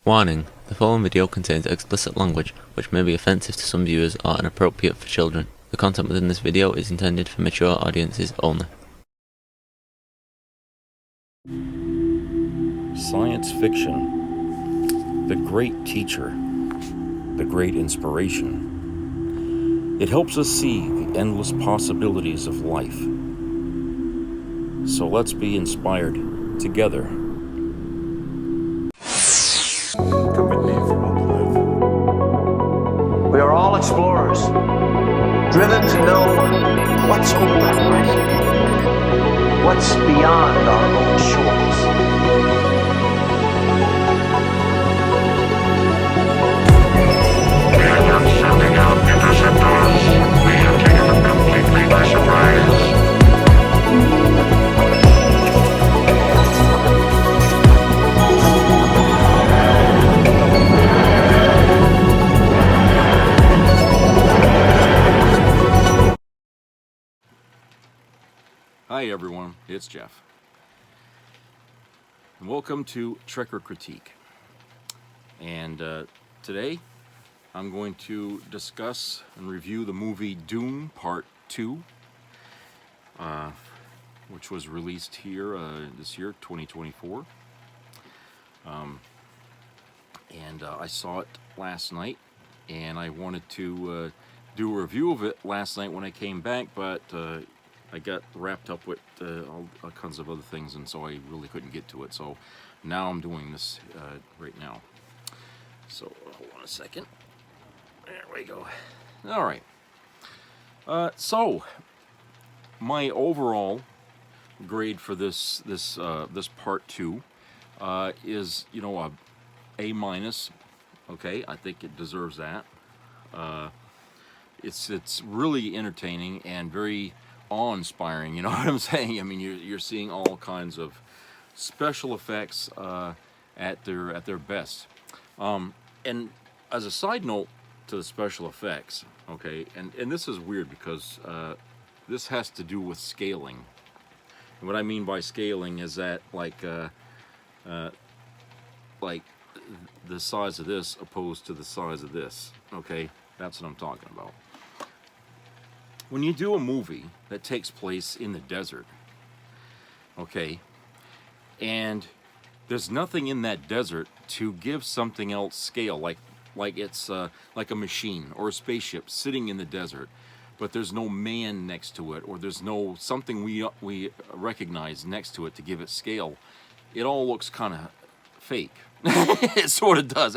Warning: the following video contains explicit language which may be offensive to some viewers or inappropriate for children. The content within this video is intended for mature audiences only. Science fiction, the great teacher, the great inspiration. It helps us see the endless possibilities of life. So let's be inspired together. Come with me if you want to live. We are all explorers, driven to know what's over the horizon, what's beyond our own shores. We are not sending out interceptors. We have taken them completely by surprise. Hi everyone, it's Jeff. And welcome to Trekker Critique. And today I'm going to discuss and review the movie Dune Part 2, which was released here this year, 2024. I saw it last night, and I wanted to do a review of it last night when I came back, but I got wrapped up with all kinds of other things, and so I really couldn't get to it. So now I'm doing this right now. So hold on a second. There we go. All right. So my overall grade for this part 2 is, you know, a A-. Okay, I think it deserves that. It's really entertaining and very awe-inspiring, you know what I'm saying? I mean, you're seeing all kinds of special effects at their best. And as a side note to the special effects, okay, and this is weird because this has to do with scaling. And what I mean by scaling is that like the size of this opposed to the size of this, okay? That's what I'm talking about. When you do a movie that takes place in the desert, okay, and there's nothing in that desert to give something else scale, like it's like a machine or a spaceship sitting in the desert, but there's no man next to it, or there's no something we recognize next to it to give it scale. It all looks kind of fake. It sort of does,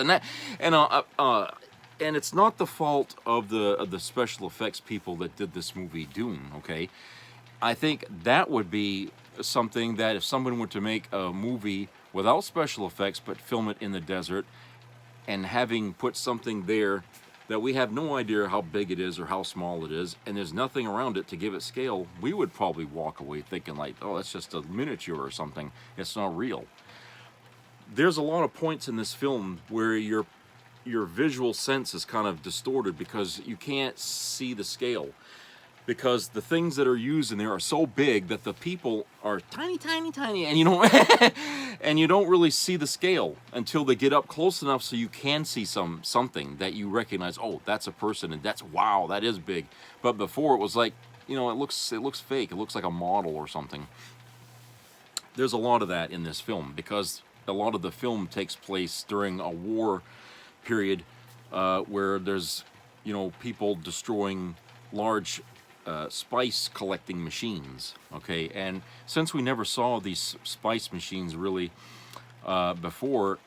and it's not the fault of the special effects people that did this movie Dune, okay? I think that would be something that if someone were to make a movie without special effects but film it in the desert, and having put something there that we have no idea how big it is or how small it is, and there's nothing around it to give it scale, we would probably walk away thinking like, oh, that's just a miniature or something. It's not real. There's a lot of points in this film where your visual sense is kind of distorted because you can't see the scale, because the things that are used in there are so big that the people are tiny, and you don't and you don't really see the scale until they get up close enough so you can see something that you recognize. Oh, that's a person, and that's, wow, that is big. But before it was like, you know, it looks fake. It looks like a model or something. There's a lot of that in this film because a lot of the film takes place during a war period where there's, you know, people destroying large spice collecting machines, okay? And since we never saw these spice machines really before,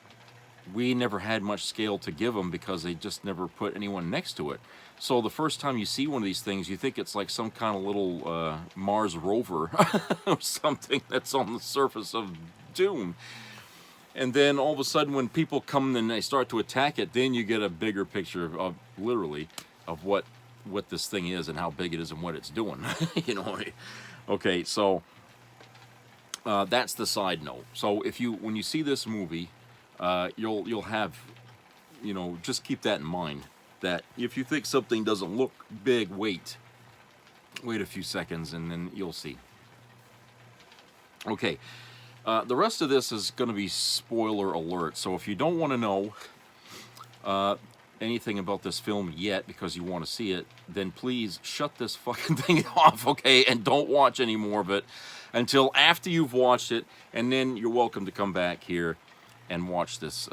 we never had much scale to give them because they just never put anyone next to it. So the first time you see one of these things, you think it's like some kind of little Mars rover or something that's on the surface of Dune. And then all of a sudden when people come and they start to attack it, then you get a bigger picture of literally of what this thing is and how big it is and what it's doing. You know, okay, so that's the side note. So when you see this movie, you'll have, you know, just keep that in mind, that if you think something doesn't look big, wait a few seconds and then you'll see. Okay. The rest of this is going to be spoiler alert, so if you don't want to know anything about this film yet because you want to see it, then please shut this fucking thing off, okay? And don't watch any more of it until after you've watched it, and then you're welcome to come back here and watch this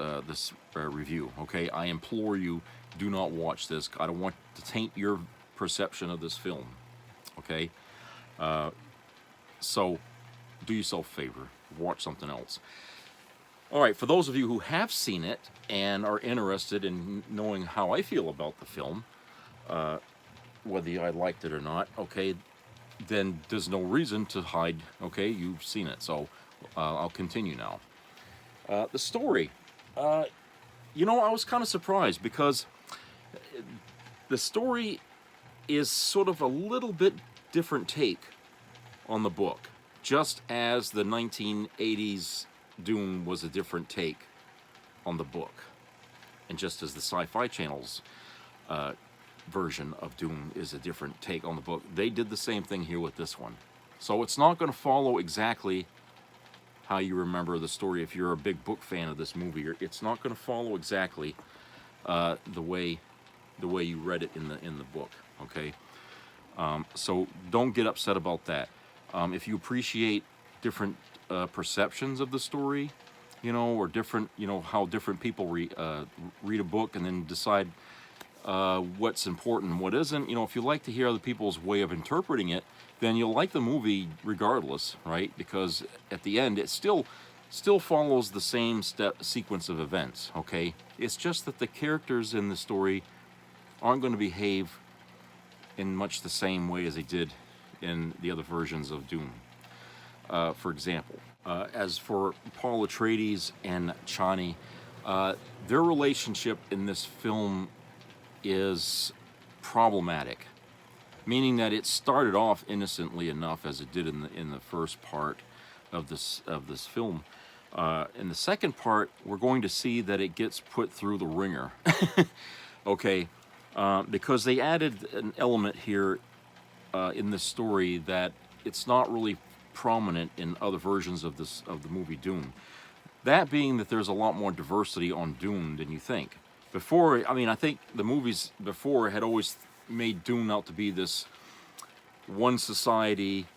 review, okay? I implore you, do not watch this. I don't want to taint your perception of this film, okay? So do yourself a favor, watch something else. All right, for those of you who have seen it and are interested in knowing how I feel about the film, whether I liked it or not, okay, then there's no reason to hide, okay? You've seen it, so I'll continue now. The story, you know, I was kind of surprised because the story is sort of a little bit different take on the book, just as the 1980s Dune was a different take on the book, and just as the Sci-Fi Channel's version of Dune is a different take on the book, they did the same thing here with this one. So it's not going to follow exactly how you remember the story if you're a big book fan of this movie. It's not going to follow exactly the way you read it in the book, okay? So don't get upset about that. If you appreciate different perceptions of the story, you know, or different, you know, how different people read a book and then decide what's important and what isn't, you know, if you like to hear other people's way of interpreting it, then you'll like the movie regardless, right? Because at the end, it still follows the same sequence of events, okay? It's just that the characters in the story aren't going to behave in much the same way as they did in the other versions of Dune. For example, as for Paul Atreides and Chani, their relationship in this film is problematic, meaning that it started off innocently enough as it did in the first part of this film. In the second part, we're going to see that it gets put through the ringer, okay, because they added an element here in this story that it's not really prominent in other versions of the movie Dune. That being that there's a lot more diversity on Dune than you think. Before, I mean, I think the movies before had always made Dune out to be this one society,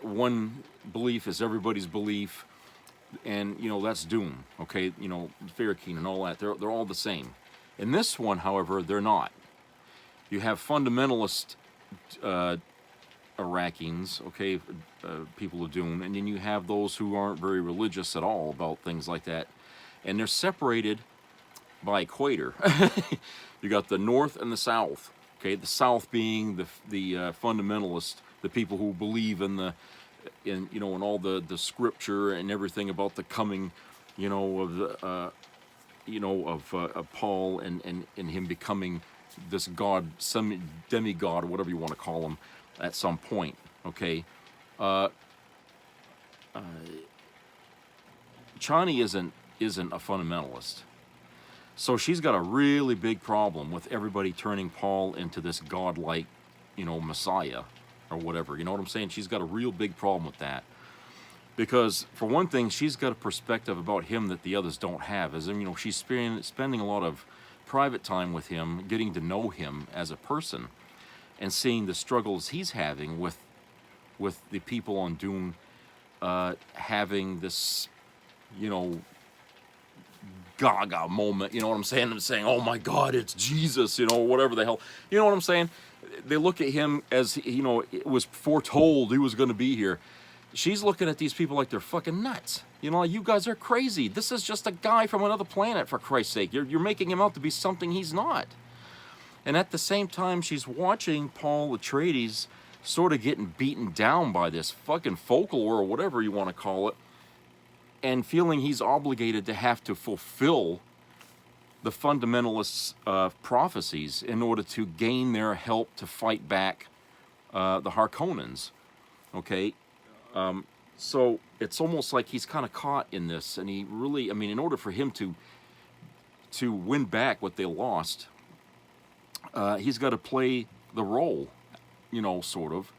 one belief is everybody's belief, and you know that's Dune, okay? You know, Farrakeen and all that. They're all the same. In this one, however, they're not. You have fundamentalist Iraqis, okay, people of Dune, and then you have those who aren't very religious at all about things like that, and they're separated by equator. You got the north and the south, okay, the south being the fundamentalist, the people who believe in all the scripture and everything about the coming, you know, of Paul and him becoming this god, some demigod, or whatever you want to call him, at some point, okay? Chani isn't a fundamentalist. So she's got a really big problem with everybody turning Paul into this godlike, you know, Messiah or whatever. You know what I'm saying? She's got a real big problem with that. Because, for one thing, she's got a perspective about him that the others don't have. As in, you know, she's spending a lot of private time with him, getting to know him as a person, and seeing the struggles he's having with the people on Dune, having this, you know, gaga moment, you know what I'm saying? I'm saying, oh my God, it's Jesus, you know, whatever the hell. You know what I'm saying? They look at him as, you know, it was foretold he was going to be here. She's looking at these people like they're fucking nuts. You know, you guys are crazy. This is just a guy from another planet, for Christ's sake. You're making him out to be something he's not. And at the same time, she's watching Paul Atreides sort of getting beaten down by this fucking folklore or whatever you want to call it, and feeling he's obligated to have to fulfill the fundamentalists' prophecies in order to gain their help to fight back the Harkonnens. Okay? So it's almost like he's kind of caught in this, and he really, I mean, in order for him to win back what they lost, he's got to play the role, you know, sort of.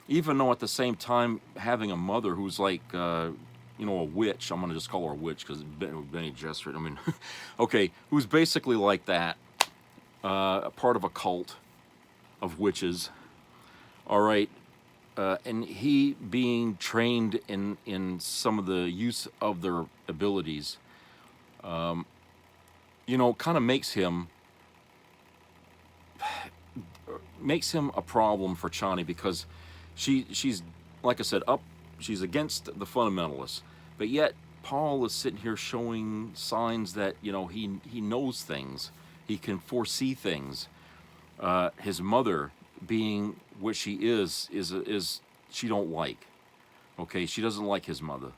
Even though at the same time having a mother who's like, a witch. I'm gonna just call her a witch because Benny Gesserit. I mean, okay, who's basically like that, a part of a cult of witches. All right, and he being trained in some of the use of their abilities, kind of makes him a problem for Chani because she's like I said she's against the fundamentalists, but yet Paul is sitting here showing signs that he knows things, he can foresee things. His mother, being what she is she don't like. Okay, she doesn't like his mother.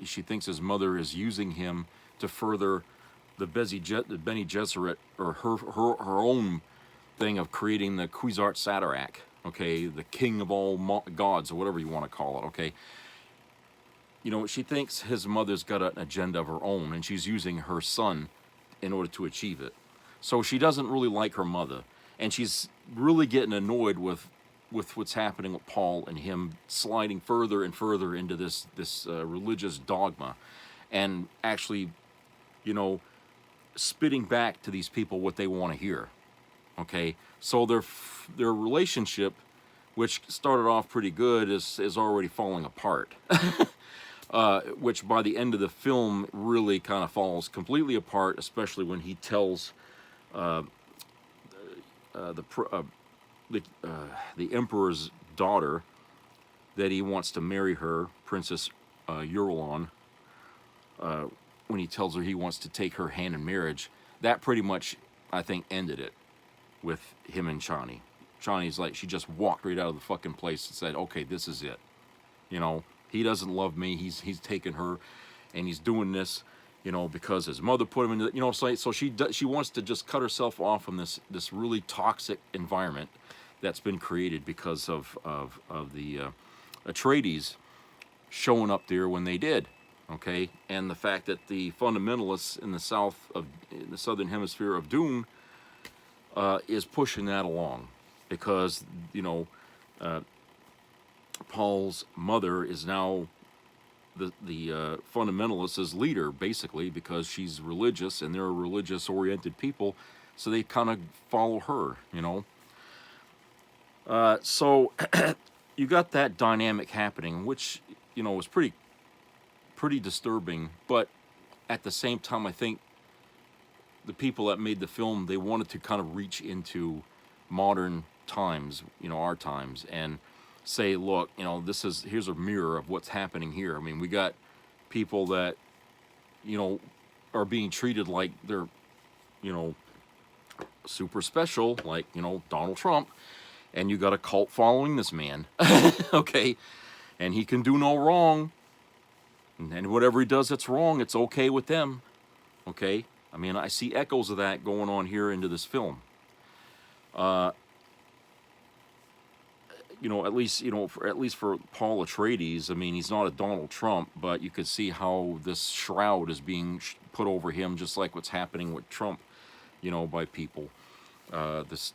She thinks his mother is using him to further the Bene Gesserit, or her own thing of creating the Kwisatz Haderach, okay, the king of all gods, or whatever you want to call it, okay. She thinks his mother's got an agenda of her own, and she's using her son in order to achieve it. So she doesn't really like her mother, and she's really getting annoyed with what's happening with Paul and him sliding further and further into this religious dogma, and actually, spitting back to these people what they want to hear. Okay, so their relationship, which started off pretty good, is already falling apart. Which by the end of the film really kind of falls completely apart, especially when he tells the emperor's daughter that he wants to marry her, Princess Eurolon. When he tells her he wants to take her hand in marriage, that pretty much, I think, ended it with him and Chani. Chani's like, she just walked right out of the fucking place and said, okay, this is it. He doesn't love me. He's taken her, and he's doing this, because his mother put him into, so she wants to just cut herself off from this really toxic environment that's been created because of the Atreides showing up there when they did. Okay, and the fact that the fundamentalists in the southern hemisphere of Dune is pushing that along, because Paul's mother is now the fundamentalists' leader, basically, because she's religious and they're a religious-oriented people, so they kind of follow her. So you got that dynamic happening, which was pretty disturbing, but at the same time, I think the people that made the film, they wanted to kind of reach into modern times, our times, and say, look, here's a mirror of what's happening here. I mean, we got people that, are being treated like they're, super special, like, Donald Trump, and you got a cult following this man, okay, and he can do no wrong. And whatever he does that's wrong, it's okay with them. Okay? I mean, I see echoes of that going on here into this film. At least for Paul Atreides, I mean, he's not a Donald Trump, but you could see how this shroud is being put over him, just like what's happening with Trump, by people. This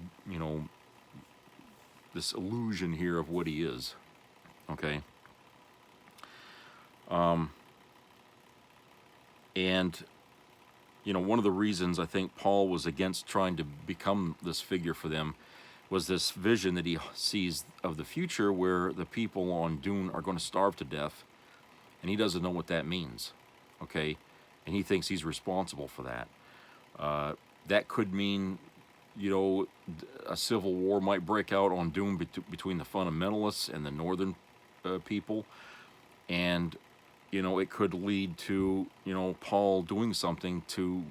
illusion here of what he is. Okay? And one of the reasons I think Paul was against trying to become this figure for them was this vision that he sees of the future, where the people on Dune are going to starve to death, and he doesn't know what that means. Okay, and he thinks he's responsible for that. That could mean, a civil war might break out on Dune between the fundamentalists and the northern people, and it could lead to, Paul doing something to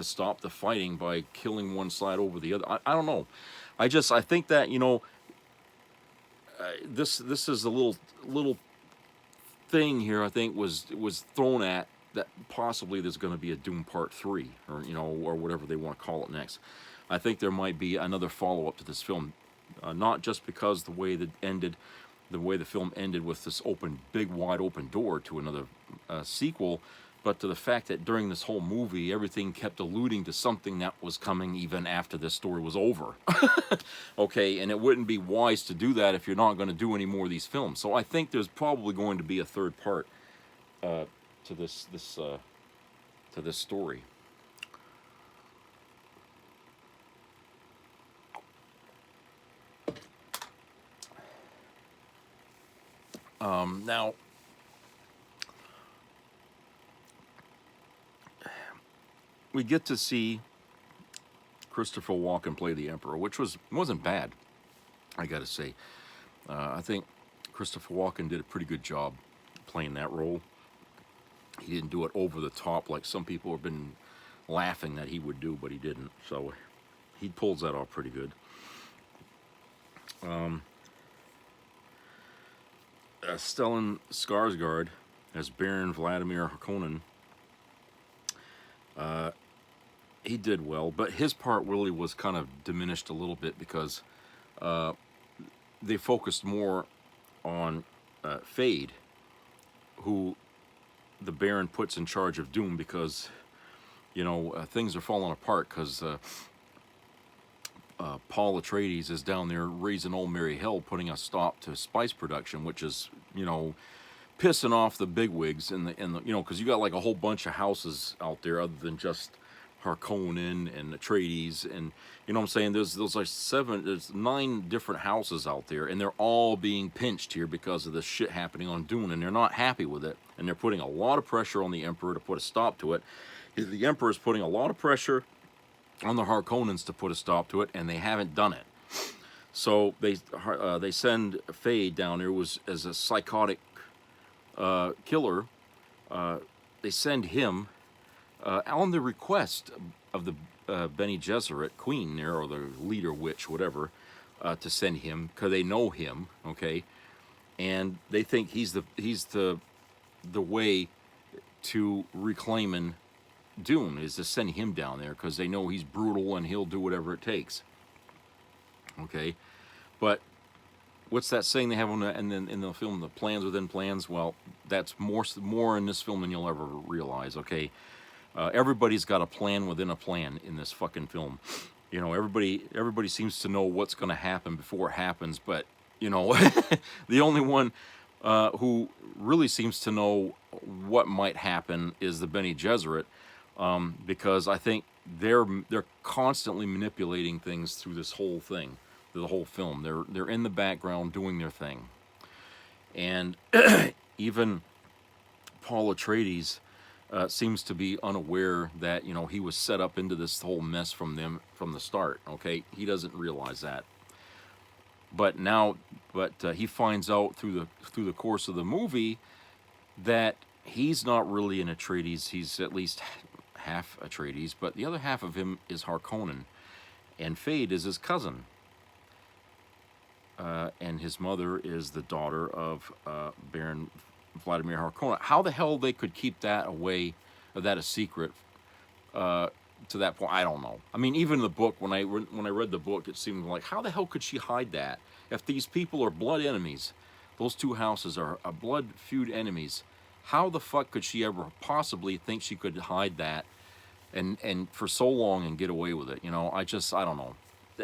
stop the fighting by killing one side over the other. I don't know. I think that, this is a little thing here, I think, was thrown at, that possibly there's going to be a Dune Part 3, or, or whatever they want to call it next. I think there might be another follow-up to this film, not just because the way the film ended with this big wide open door to another sequel, but to the fact that during this whole movie, everything kept alluding to something that was coming even after this story was over. Okay, and it wouldn't be wise to do that if you're not going to do any more of these films. So I think there's probably going to be a third part to this story. Now, we get to see Christopher Walken play the Emperor, which wasn't bad, I got to say. I think Christopher Walken did a pretty good job playing that role. He didn't do it over the top like some people have been laughing that he would do, but he didn't. So he pulls that off pretty good. Stellan Skarsgård as Baron Vladimir Harkonnen. He did well, but his part really was kind of diminished a little bit because they focused more on Fade, who the Baron puts in charge of Dune because, things are falling apart because Paul Atreides is down there raising old Mary Hill, putting a stop to spice production, which is, pissing off the bigwigs in the because you got like a whole bunch of houses out there other than just Harkonnen and Atreides, and you know what I'm saying. There's like 9 different houses out there, and they're all being pinched here because of this shit happening on Dune, and they're not happy with it, and they're putting a lot of pressure on the Emperor to put a stop to it. The Emperor is putting a lot of pressure on the Harkonnens to put a stop to it, and they haven't done it. So they send Fade down there as a psychotic killer. They send him on the request of the Bene Gesserit queen there, or the leader witch, whatever, to send him because they know him, okay, and they think he's the way to reclaiming Dune is to send him down there because they know he's brutal and he'll do whatever it takes. Okay, but what's that saying they have on in the film, the plans within plans? Well, that's more in this film than you'll ever realize. Okay, everybody's got a plan within a plan in this fucking film. Everybody seems to know what's going to happen before it happens, but the only one who really seems to know what might happen is the Bene Gesserit, because I think they're constantly manipulating things through this whole thing, through the whole film. They're in the background doing their thing, and even Paul Atreides seems to be unaware that he was set up into this whole mess from the start. Okay, he doesn't realize that. But he finds out through the course of the movie that he's not really an Atreides. He's at least half Atreides, but the other half of him is Harkonnen, and Fade is his cousin. And his mother is the daughter of Baron Vladimir Harkonnen. How the hell they could keep that away, or that a secret, to that point, I don't know. I mean, even in the book, when I read the book, it seemed like, how the hell could she hide that? If these people are blood enemies, those two houses are blood feud enemies, how the fuck could she ever possibly think she could hide that and for so long and get away with it? I don't know.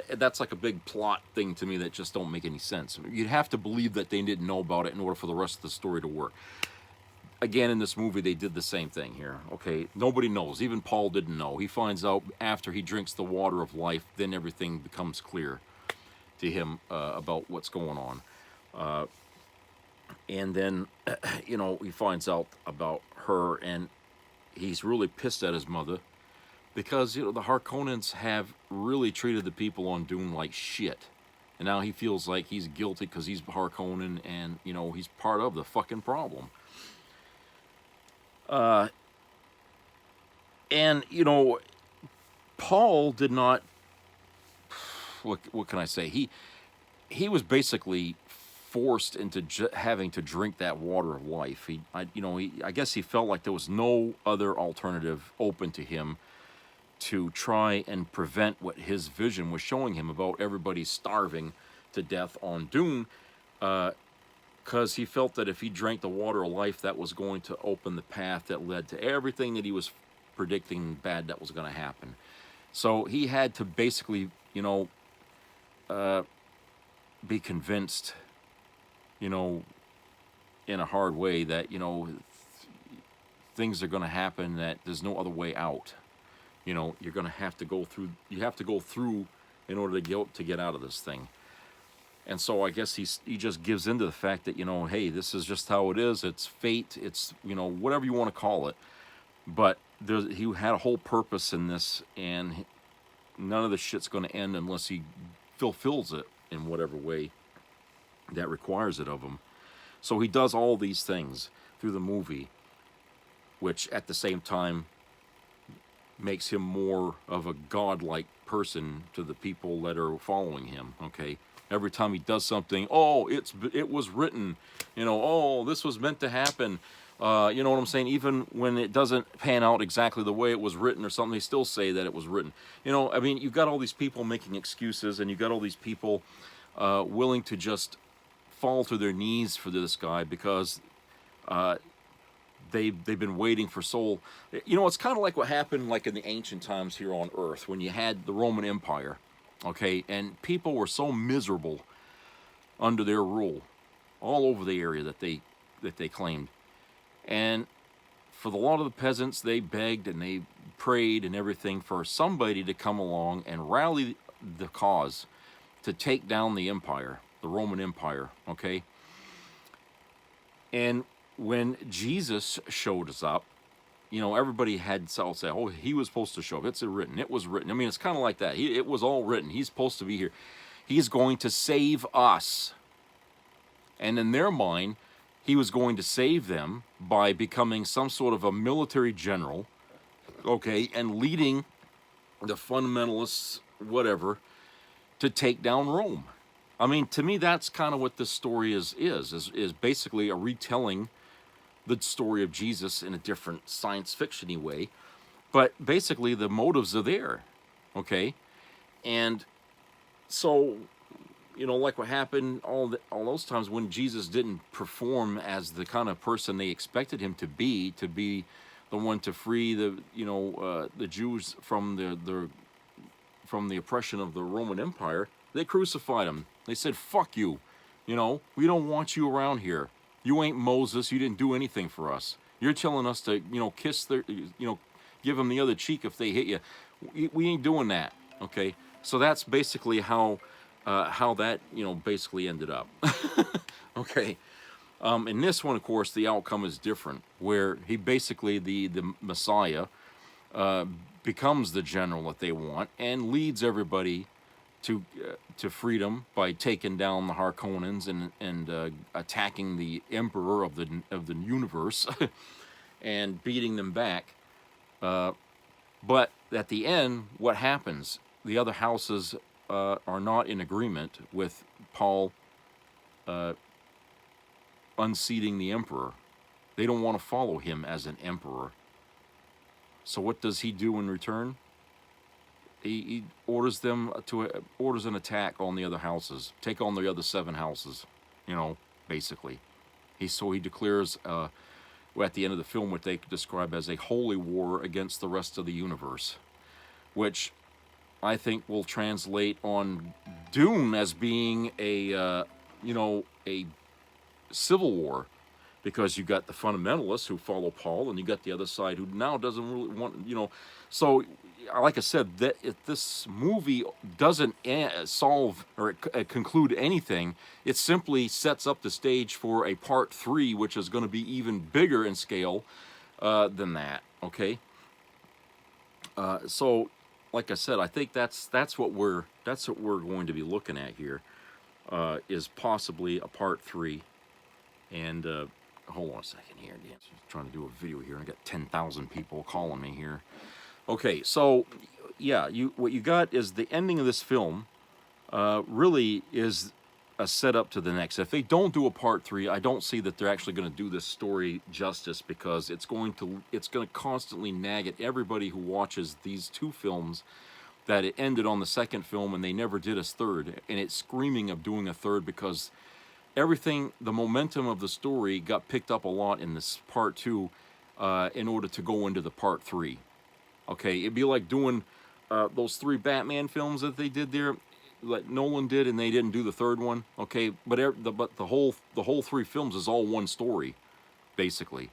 That's like a big plot thing to me that just don't make any sense. You'd have to believe that they didn't know about it in order for the rest of the story to work. Again, in this movie, they did the same thing here. Okay, nobody knows. Even Paul didn't know. He finds out after he drinks the water of life, then everything becomes clear to him about what's going on. And then, he finds out about her, and he's really pissed at his mother because, the Harkonnens have really treated the people on Dune like shit. And now he feels like he's guilty because he's Harkonnen and, he's part of the fucking problem. And, Paul did not, what can I say? He was basically forced into having to drink that water of life. I guess he felt like there was no other alternative open to him to try and prevent what his vision was showing him about everybody starving to death on Dune, because he felt that if he drank the water of life, that was going to open the path that led to everything that he was predicting bad that was going to happen. So he had to basically, be convinced, in a hard way that, things are going to happen that there's no other way out. You know, you're going to have to go through. You have to go through in order to get out of this thing. And so I guess he just gives into the fact that, you know, hey, this is just how it is. It's fate. It's, you know, whatever you want to call it. But he had a whole purpose in this, and none of the shit's going to end unless he fulfills it in whatever way that requires it of him. So he does all these things through the movie, which at the same time makes him more of a godlike person to the people that are following him, okay? Every time he does something, oh, it was written, you know, oh, this was meant to happen. You know what I'm saying? Even when it doesn't pan out exactly the way it was written or something, they still say that it was written. You know, I mean, you've got all these people making excuses, and you've got all these people willing to just fall to their knees for this guy because they've been waiting for so. You know, it's kind of like what happened like in the ancient times here on Earth when you had the Roman Empire, okay, and people were so miserable under their rule all over the area that they claimed. And for a lot of the peasants, they begged and they prayed and everything for somebody to come along and rally the cause to take down the empire, the Roman Empire, okay? And when Jesus showed us up, you know, everybody had to say, oh, he was supposed to show up. It's written. It was written. I mean, it's kind of like that. It was all written. He's supposed to be here. He's going to save us. And in their mind, he was going to save them by becoming some sort of a military general, okay, and leading the fundamentalists, whatever, to take down Rome. I mean, to me, that's kind of what this story is basically a retelling the story of Jesus in a different science fiction-y way. But basically, the motives are there, okay? And so, you know, like what happened all those times when Jesus didn't perform as the kind of person they expected him to be the one to free the Jews from the oppression of the Roman Empire. They crucified him. They said, "Fuck you, you know, we don't want you around here. You ain't Moses. You didn't do anything for us. You're telling us to, you know, give them the other cheek if they hit you. We ain't doing that." Okay, so that's basically how that, you know, basically ended up. Okay. In this one, of course, the outcome is different, where he basically, the Messiah, becomes the general that they want and leads everybody to freedom by taking down the Harkonnens and attacking the emperor of the universe and beating them back. But at the end, what happens? The other houses are not in agreement with Paul unseating the emperor. They don't want to follow him as an emperor. So what does he do in return? He orders orders an attack on the other houses, take on the other 7 houses, you know, basically. He declares at the end of the film what they describe as a holy war against the rest of the universe, which I think will translate on Dune as being a civil war, because you got the fundamentalists who follow Paul, and you got the other side who now doesn't really want, you know. So, like I said, that if this movie doesn't solve or conclude anything, it simply sets up the stage for a part 3, which is going to be even bigger in scale than that. Okay. So, like I said, I think that's what we're going to be looking at here, is possibly a part 3. And hold on a second here, Dan. I'm trying to do a video here. I got 10,000 people calling me here. Okay, so yeah, what you got is the ending of this film. Really is a setup to the next. If they don't do a part 3, I don't see that they're actually going to do this story justice, because it's going to constantly nag at everybody who watches these 2 films that it ended on the 2nd film and they never did a 3rd, and it's screaming of doing a 3rd because everything, the momentum of the story got picked up a lot in this part 2 in order to go into the part 3. Okay, it'd be like doing those 3 Batman films that they did there, like Nolan did, and they didn't do the 3rd one. Okay, but the whole 3 films is all one story, basically.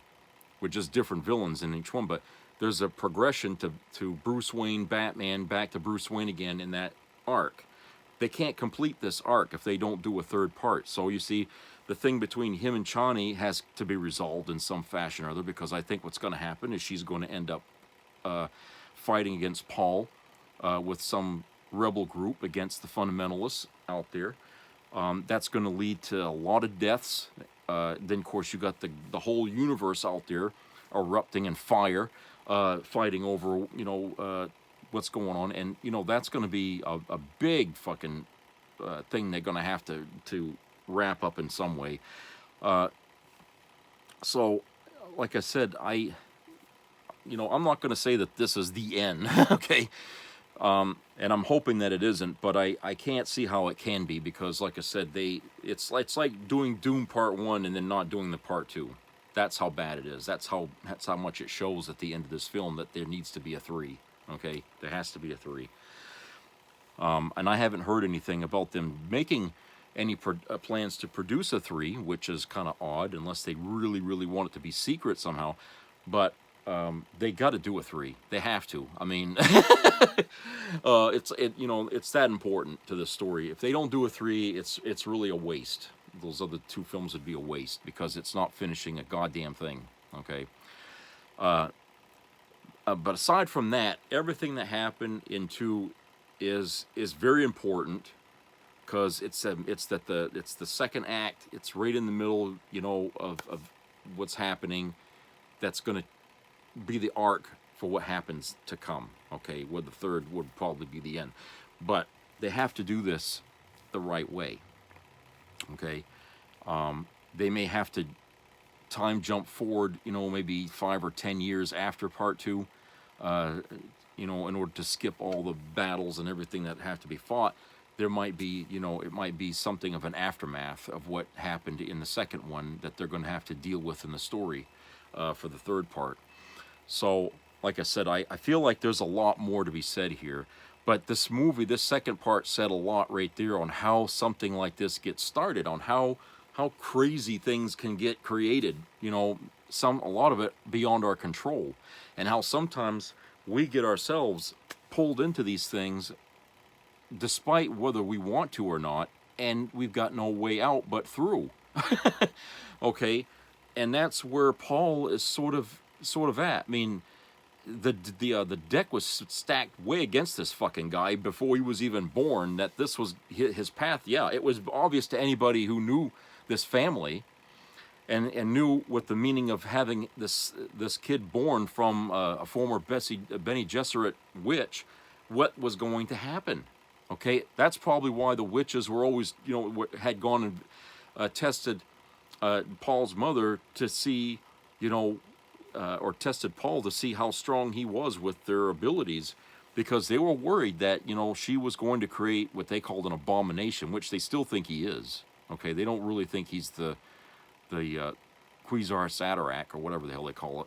with just different villains in each one. But there's a progression to Bruce Wayne, Batman, back to Bruce Wayne again in that arc. They can't complete this arc if they don't do a third part. So you see, the thing between him and Chani has to be resolved in some fashion or other, because I think what's going to happen is she's going to end up fighting against Paul with some rebel group against the fundamentalists out there. That's going to lead to a lot of deaths. Then, of course, you got the whole universe out there erupting in fire, fighting over, what's going on. And, that's going to be a big fucking thing they're going to have to wrap up in some way. So, like I said, I'm not going to say that this is the end, okay? And I'm hoping that it isn't, but I can't see how it can be, because, like I said, it's like doing Dune Part 1 and then not doing the Part 2. That's how bad it is. That's how much it shows at the end of this film that there needs to be a 3, okay? There has to be a 3. And I haven't heard anything about them making any plans to produce a 3, which is kind of odd, unless they really, really want it to be secret somehow. But they got to do a 3. They have to. I mean, it's that important to the story. If they don't do a 3, it's really a waste. Those other 2 films would be a waste, because it's not finishing a goddamn thing. Okay. But aside from that, everything that happened in 2 is very important, because it's the second act. It's right in the middle, of what's happening. That's going to be the arc for what happens to come. Okay, where the third would probably be the end, but they have to do this the right way. Okay, they may have to time jump forward, maybe 5 or 10 years after Part 2, in order to skip all the battles and everything that have to be fought. There might be, it might be something of an aftermath of what happened in the second one that they're going to have to deal with in the story for the third part. So, like I said, I feel like there's a lot more to be said here. But this movie, this second part, said a lot right there on how something like this gets started, on how crazy things can get created, a lot of it beyond our control, and how sometimes we get ourselves pulled into these things despite whether we want to or not, and we've got no way out but through. Okay, and that's where Paul is sort of at. I mean, the deck was stacked way against this fucking guy before he was even born, that this was his path. Yeah, it was obvious to anybody who knew this family and knew what the meaning of having this kid born from a former Bene Gesserit witch, what was going to happen. Okay, that's probably why the witches were always, had gone and tested Paul's mother to see, or tested Paul to see how strong he was with their abilities, because they were worried that, she was going to create what they called an abomination, which they still think he is. Okay, they don't really think he's the Quasar Satarak, or whatever the hell they call it.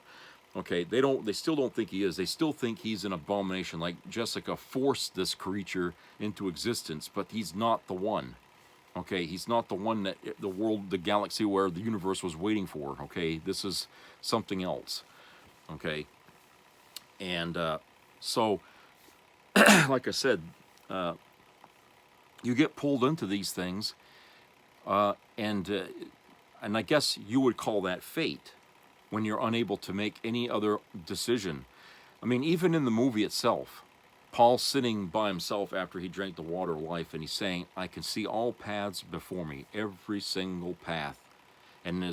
Okay, they still don't think he is. They still think he's an abomination, like Jessica forced this creature into existence, but he's not the one. Okay, he's not the one that the galaxy, where the universe was waiting for. Okay, this is something else. Okay, and so, like I said, you get pulled into these things, and I guess you would call that fate, when you're unable to make any other decision. I mean, even in the movie itself, Paul's sitting by himself after he drank the water of life, and he's saying, I can see all paths before me, every single path. And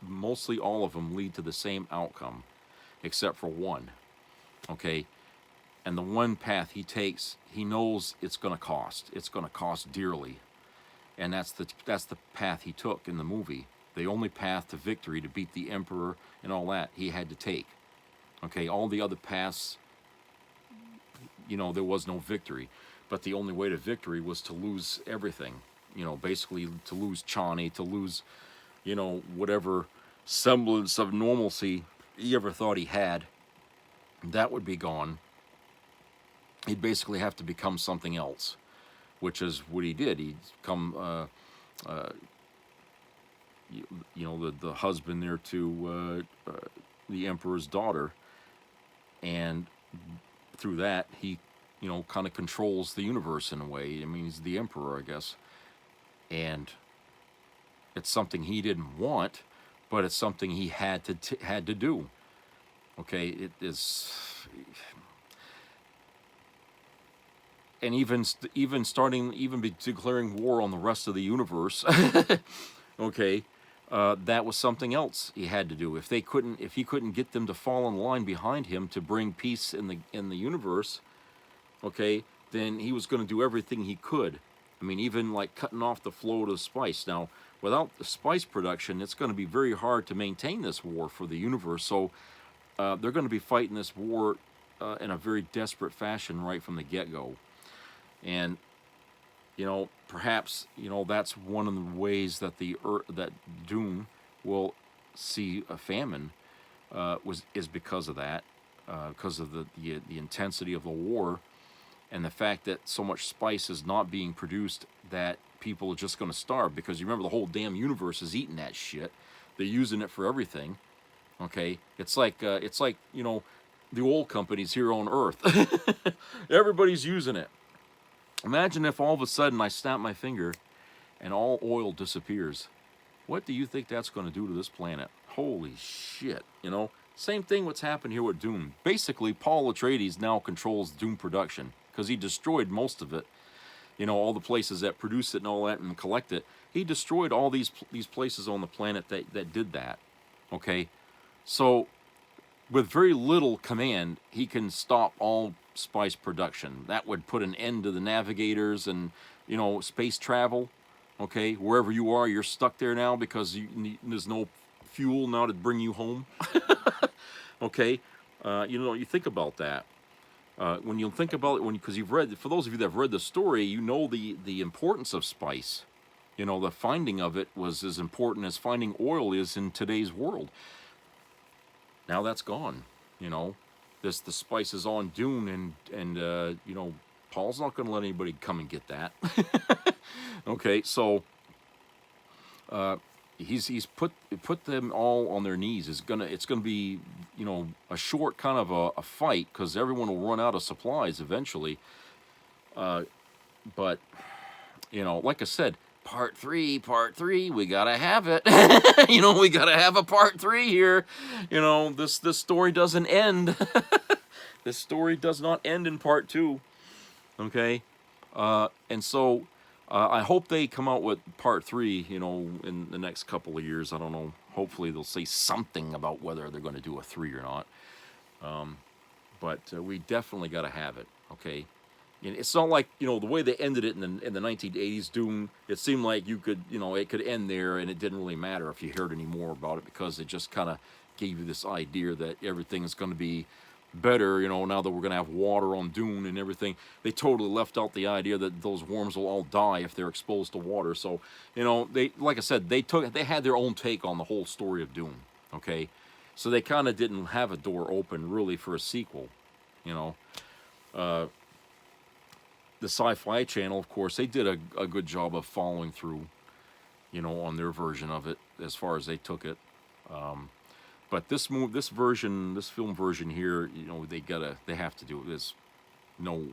mostly all of them lead to the same outcome, except for one. Okay? And the one path he takes, he knows it's going to cost. It's going to cost dearly. And that's the path he took in the movie. The only path to victory, to beat the Emperor and all that, he had to take. Okay, all the other paths, there was no victory. But the only way to victory was to lose everything. Basically to lose Chani, to lose, whatever semblance of normalcy he ever thought he had. That would be gone. He'd basically have to become something else, which is what he did. He'd become, the husband there to the Emperor's daughter, and through that he, you know, kind of controls the universe in a way. I mean, he's the Emperor, I guess, and it's something he didn't want, but it's something he had to do. Okay, it is, and even declaring war on the rest of the universe. Okay, that was something else he had to do. If he couldn't get them to fall in line behind him to bring peace in the universe, okay, then he was going to do everything he could. I mean, even like cutting off the flow to spice. Now, without the spice production, it's going to be very hard to maintain this war for the universe. So they're going to be fighting this war in a very desperate fashion right from the get-go. And, you know, perhaps, you know, that's one of the ways that that Dune will see a famine is because of that, because of the intensity of the war, and the fact that so much spice is not being produced that people are just going to starve. Because you remember, the whole damn universe is eating that shit. They're using it for everything. Okay, it's like you know, the oil companies here on Earth. Everybody's using it. Imagine if all of a sudden I snap my finger and all oil disappears. What do you think that's going to do to this planet? Holy shit, you know? Same thing what's happened here with Dune. Basically, Paul Atreides now controls Dune production because he destroyed most of it. You know, all the places that produce it and all that and collect it. He destroyed all these places on the planet that did that. Okay? So, with very little command, he can stop all spice production. That would put an end to the navigators and, you know, space travel. Okay, wherever you are, you're stuck there now because there's no fuel now to bring you home. Okay, you know, you think about that. When you think about it, because you've read, for those of you that have read the story, you know the importance of spice. You know, the finding of it was as important as finding oil is in today's world. Now that's gone. You know, the spice is on Dune, and you know, Paul's not going to let anybody come and get that. Okay, so he's put them all on their knees. It's gonna be, you know, a short kind of a fight because everyone will run out of supplies eventually. But you know, like I said, part three, we gotta have it. You know, we gotta have a part 3 here. You know, this story doesn't end. This story does not end in part 2. Okay, and so. I hope they come out with part 3, you know, in the next couple of years. I don't know. Hopefully they'll say something about whether they're going to do a 3 or not. But we definitely got to have it, okay? And it's not like, you know, the way they ended it in the 1980s, Dune, it seemed like you could, you know, it could end there and it didn't really matter if you heard any more about it because it just kind of gave you this idea that everything is going to be better, you know, now that we're going to have water on Dune and everything. They totally left out the idea that those worms will all die if they're exposed to water. So, you know, they, like I said, they had their own take on the whole story of Dune, okay? So they kind of didn't have a door open, really, for a sequel, you know? The Sci-Fi Channel, of course, they did a good job of following through, you know, on their version of it, as far as they took it. But this film version here, you know, they have to do it. There's no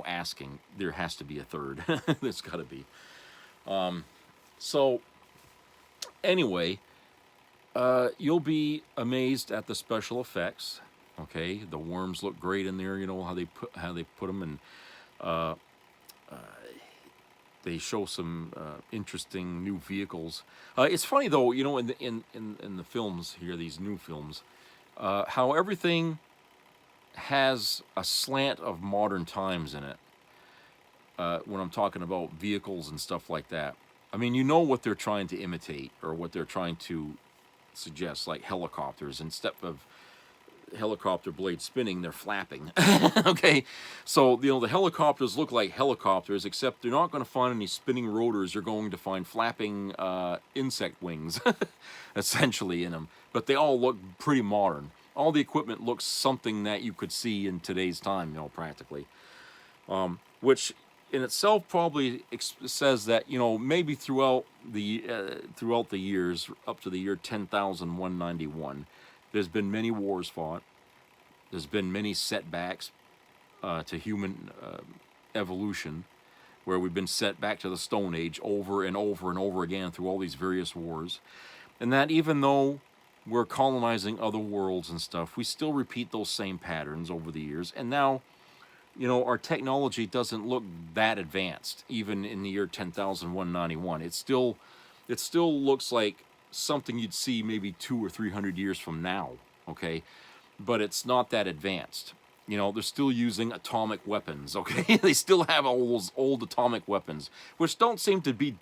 asking. There has to be a third. There's got to be. So anyway, you'll be amazed at the special effects. Okay, the worms look great in there. You know how they put them, and they show some interesting new vehicles. It's funny though, you know, in the films here, these new films, how everything has a slant of modern times in it. When I'm talking about vehicles and stuff like that, I mean, you know what they're trying to imitate or what they're trying to suggest, like helicopters. Instead of helicopter blades spinning, they're flapping. Okay, so you know the helicopters look like helicopters, except they're not going to find any spinning rotors. You're going to find flapping insect wings, essentially, in them. But they all look pretty modern. All the equipment looks something that you could see in today's time, you know, practically. Which in itself probably says that, you know, maybe throughout the years up to the year 10,191. There's been many wars fought. There's been many setbacks to human evolution, where we've been set back to the Stone Age over and over and over again through all these various wars. And that even though we're colonizing other worlds and stuff, we still repeat those same patterns over the years. And now, our technology doesn't look that advanced, even in the year 10,191. It still looks like something you'd see maybe 200 or 300 years from now, okay? But it's not that advanced. They're still using atomic weapons, okay? They still have all those old atomic weapons, which don't seem to be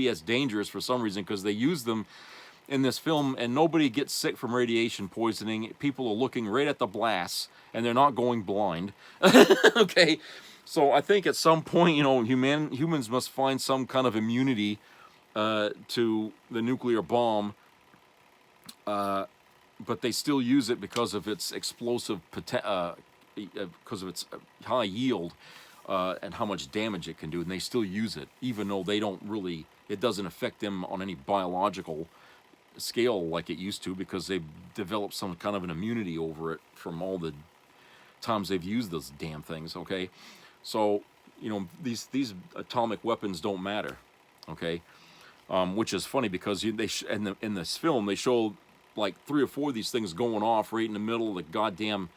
as dangerous for some reason, because they use them in this film and nobody gets sick from radiation poisoning. People are looking right at the blasts and they're not going blind. Okay? So I think at some point, humans must find some kind of immunity to the nuclear bomb, but they still use it because of its explosive, because of its high yield and how much damage it can do, and they still use it, even though it doesn't affect them on any biological scale like it used to, because they've developed some kind of an immunity over it from all the times they've used those damn things, okay? So, these atomic weapons don't matter, okay? Which is funny, because in this film, they show like 3 or 4 of these things going off right in the middle of the goddamn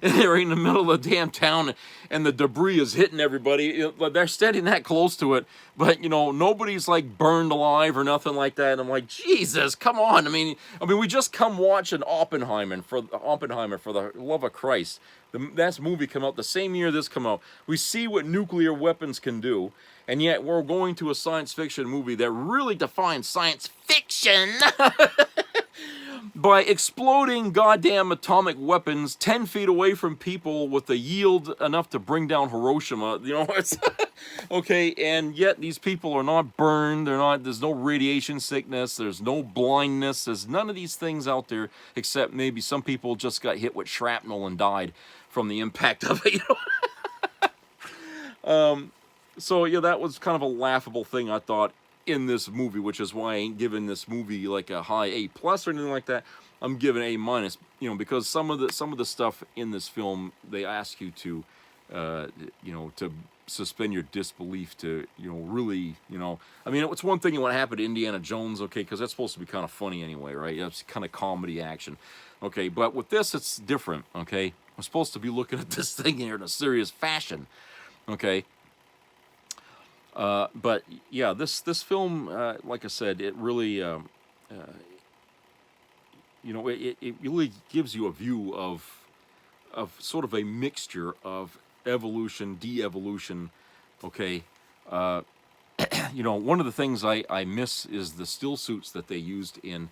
right in the middle of the damn town, and the debris is hitting everybody. They're standing that close to it, but nobody's like burned alive or nothing like that. And I'm like, Jesus, come on! I mean, we just come watching Oppenheimer for the love of Christ. That movie came out the same year this came out. We see what nuclear weapons can do, and yet we're going to a science fiction movie that really defines science fiction by exploding goddamn atomic weapons 10 feet away from people with a yield enough to bring down Hiroshima. It's okay, and yet these people are not burned. There's no radiation sickness. There's no blindness. There's none of these things out there, except maybe some people just got hit with shrapnel and died from the impact of it. So yeah, that was kind of a laughable thing, I thought, in this movie, which is why I ain't giving this movie like a high A+ or anything like that. I'm giving A-, because some of the stuff in this film, they ask you to, to suspend your disbelief, to, really, it's one thing you want to happen to Indiana Jones, okay, because that's supposed to be kind of funny anyway, right? It's kind of comedy action, okay, but with this, it's different, okay? I'm supposed to be looking at this thing here in a serious fashion, okay? But yeah, this film, like I said, it really, it really gives you a view of sort of a mixture of evolution, de-evolution. Okay, one of the things I miss is the still suits that they used in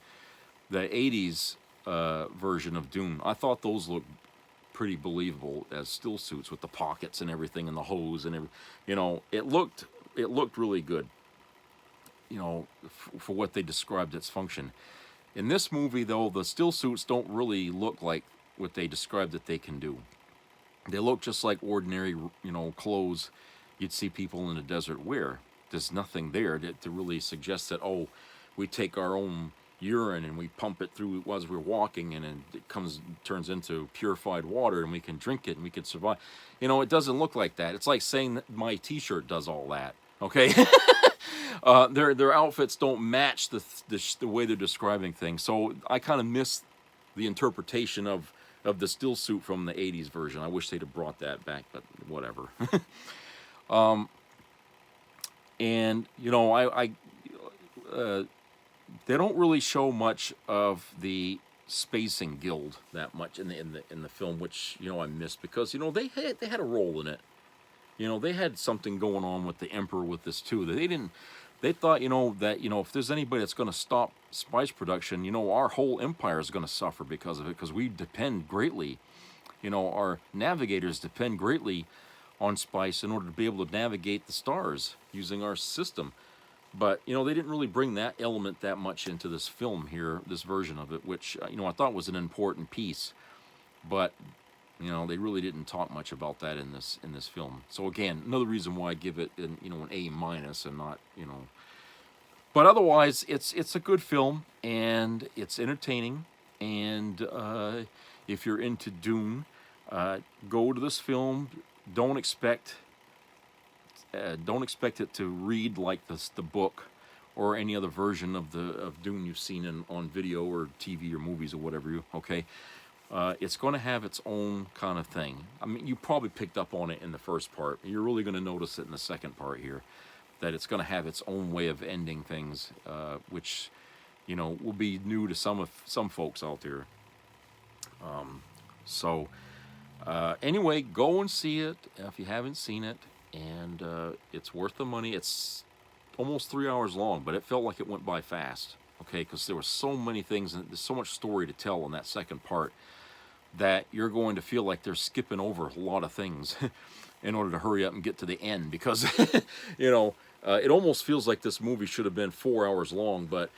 the '80s version of Dune. I thought those looked pretty believable as still suits with the pockets and everything and the hose and everything. It looked really good, for what they described its function. In this movie, though, the still suits don't really look like what they described that they can do. They look just like ordinary, clothes you'd see people in the desert wear. There's nothing there to really suggest that, oh, we take our own urine and we pump it through as we're walking, and it turns into purified water, and we can drink it and we can survive. It doesn't look like that. It's like saying that my t-shirt does all that. Okay, their outfits don't match the way they're describing things. So I kind of miss the interpretation of the still suit from the '80s version. I wish they'd have brought that back, but whatever. And they don't really show much of the spacing guild that much in the film, which I missed, because they had a role in it. They had something going on with the Emperor with this too. They thought, that, if there's anybody that's going to stop spice production, our whole empire is going to suffer because of it, because we depend greatly, our navigators depend greatly on spice in order to be able to navigate the stars using our system. But, they didn't really bring that element that much into this film here, this version of it, which, I thought was an important piece. But they really didn't talk much about that in this film. So again, another reason why I give it an A- and not But otherwise, it's a good film, and it's entertaining. And if you're into Dune, go to this film. Don't expect it to read like the book or any other version of Dune you've seen on video or TV or movies or whatever. Okay, it's going to have its own kind of thing. I mean, you probably picked up on it in the first part. You're really going to notice it in the second part here, that it's going to have its own way of ending things, which, you know, will be new to some folks out there. Anyway, go and see it if you haven't seen it, and it's worth the money. It's almost 3 hours long, but it felt like it went by fast. Okay, because there were so many things and there's so much story to tell in that second part that you're going to feel like they're skipping over a lot of things in order to hurry up and get to the end, because you know, it almost feels like this movie should have been 4 hours long, but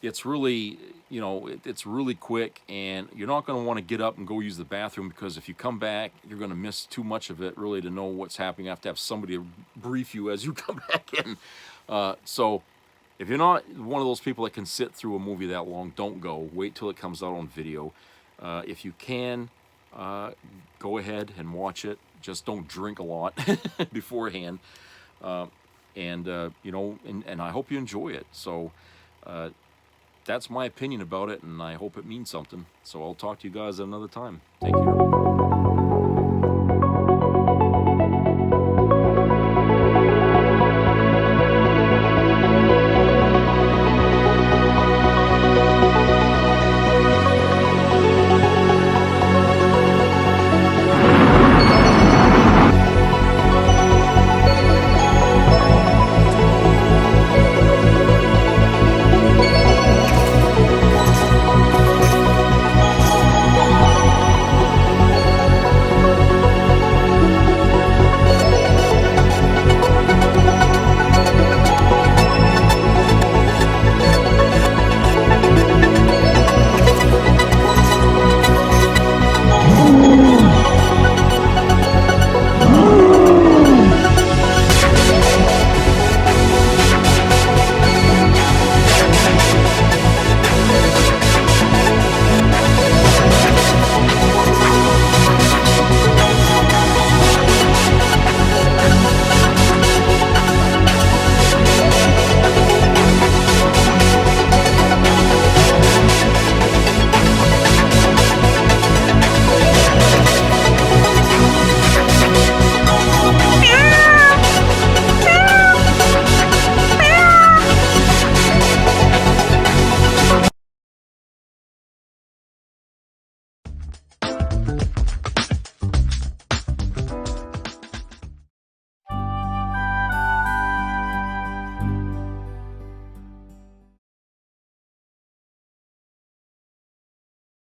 it's really, you know, it's really quick, and you're not going to want to get up and go use the bathroom, because if you come back, you're going to miss too much of it really to know what's happening. You have to have somebody brief you as you come back in. So if you're not one of those people that can sit through a movie that long, don't go. Wait till it comes out on video. If you can, go ahead and watch it. Just don't drink a lot beforehand. You know, and I hope you enjoy it. So that's my opinion about it, and I hope it means something. So I'll talk to you guys another time. Take care.